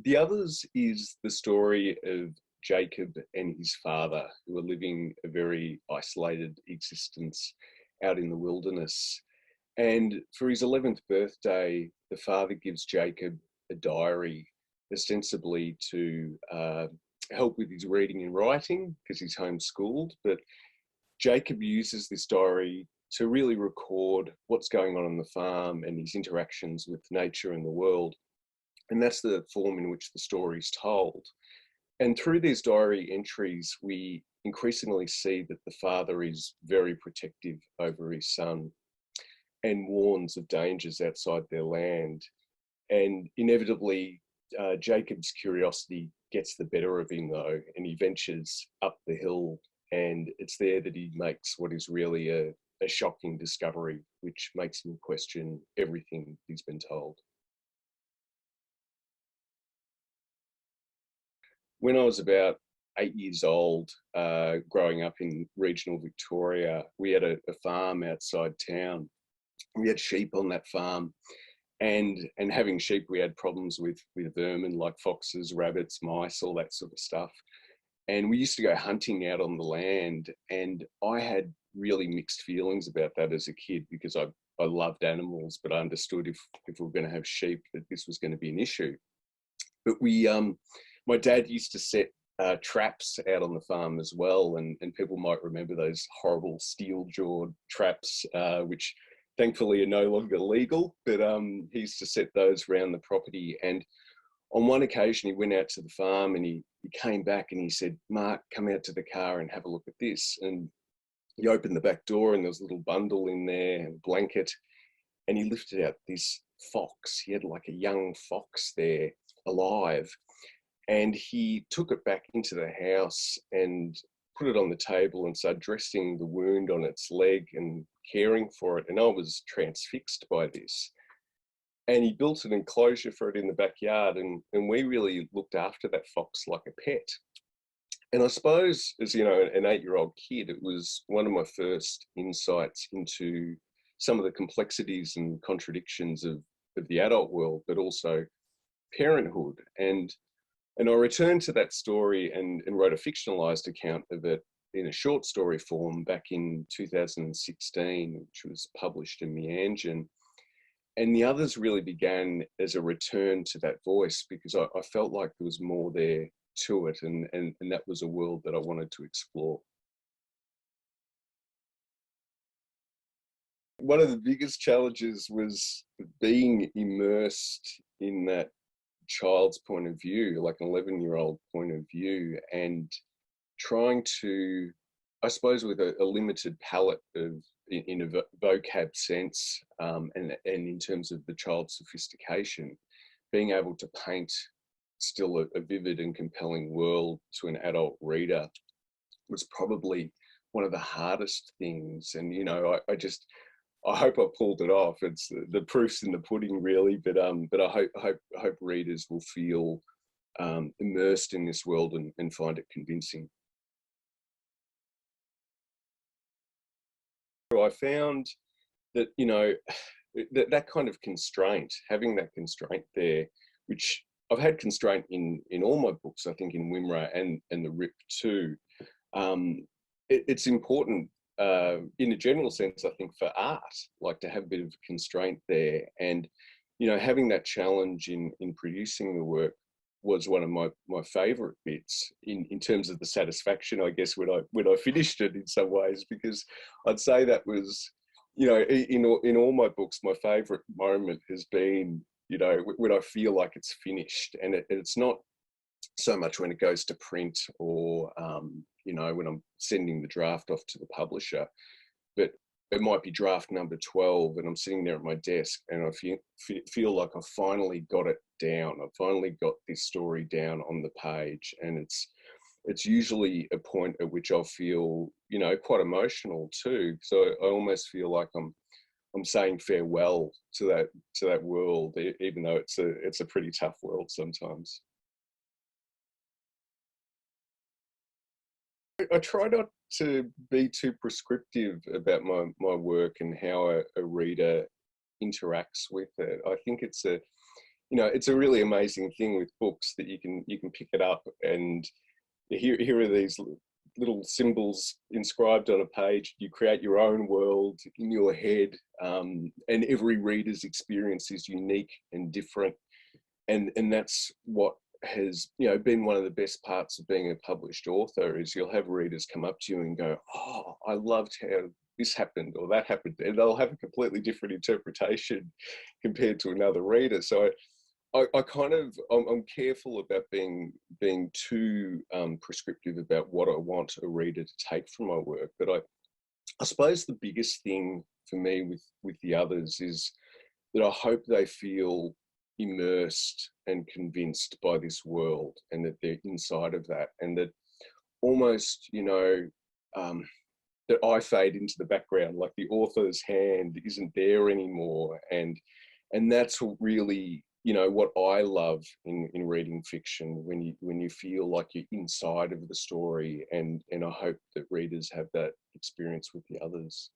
The others is the story of Jacob and his father, who are living a very isolated existence out in the wilderness. And for his 11th birthday, the father gives Jacob a diary, ostensibly to help with his reading and writing, because he's homeschooled. But Jacob uses this diary to really record what's going on the farm and his interactions with nature and the world. And that's the form in which the story is told. And through these diary entries, we increasingly see that the father is very protective over his son and warns of dangers outside their land. And inevitably, Jacob's curiosity gets the better of him, though, and he ventures up the hill. And it's there that he makes what is really a shocking discovery, which makes him question everything he's been told. When I was about 8 years old, growing up in regional Victoria, we had a farm outside town. We had sheep on that farm, and having sheep, we had problems with vermin like foxes, rabbits, mice, all that sort of stuff. And we used to go hunting out on the land, and I had really mixed feelings about that as a kid, because I loved animals, but I understood if we were going to have sheep that this was going to be an issue. But my dad used to set traps out on the farm as well, and people might remember those horrible steel-jawed traps, which thankfully are no longer legal, but he used to set those around the property. And on one occasion, he went out to the farm and he came back and he said, "Mark, come out to the car and have a look at this." And he opened the back door and there was a little bundle in there and a blanket, and he lifted out this fox. He had like a young fox there, alive. And he took it back into the house and put it on the table and started dressing the wound on its leg and caring for it. And I was transfixed by this. And he built an enclosure for it in the backyard, and we really looked after that fox like a pet. And I suppose, as you know, an 8-year-old kid, it was one of my first insights into some of the complexities and contradictions of the adult world, but also parenthood. And I returned to that story and wrote a fictionalized account of it in a short story form back in 2016, which was published in Meanjin. And the others really began as a return to that voice, because I felt like there was more there to it, and that was a world that I wanted to explore. One of the biggest challenges was being immersed in that child's point of view, like an 11-year-old point of view, and trying to, I suppose, with a limited palette of in a vocab sense, and in terms of the child's sophistication, being able to paint still a vivid and compelling world to an adult reader was probably one of the hardest things. And I hope I pulled it off. It's the proof's in the pudding, really. But I hope readers will feel immersed in this world and find it convincing. I found that that kind of constraint, having that constraint there, which I've had constraint in all my books, I think in Wimra and the Rip too. It's important in a general sense, I think, for art, like to have a bit of constraint there. And having that challenge in producing the work was one of my favorite bits in terms of the satisfaction, I guess, when I finished it in some ways, because I'd say that was, in all my books, my favorite moment has been, when I feel like it's finished. And it's not so much when it goes to print or, when I'm sending the draft off to the publisher, but it might be draft number 12 and I'm sitting there at my desk and I feel like I finally got it down. I finally got this story down on the page, and it's usually a point at which I'll feel, quite emotional too. So I almost feel like I'm saying farewell to that world, even though it's a pretty tough world sometimes. I try not to be too prescriptive about my work and how a reader interacts with it. I think it's it's a really amazing thing with books that you can pick it up, and here are these little symbols inscribed on a page. You create your own world in your head, and every reader's experience is unique and different. And that's what has been one of the best parts of being a published author, is you'll have readers come up to you and go, oh, I loved how this happened or that happened, and they'll have a completely different interpretation compared to another reader. So I kind of, I'm careful about being too prescriptive about what I want a reader to take from my work. But I suppose the biggest thing for me with the others is that I hope they feel immersed and convinced by this world, and that they're inside of that, and that almost, that I fade into the background, like the author's hand isn't there anymore. And that's really, what I love in reading fiction, when you feel like you're inside of the story, and I hope that readers have that experience with the others.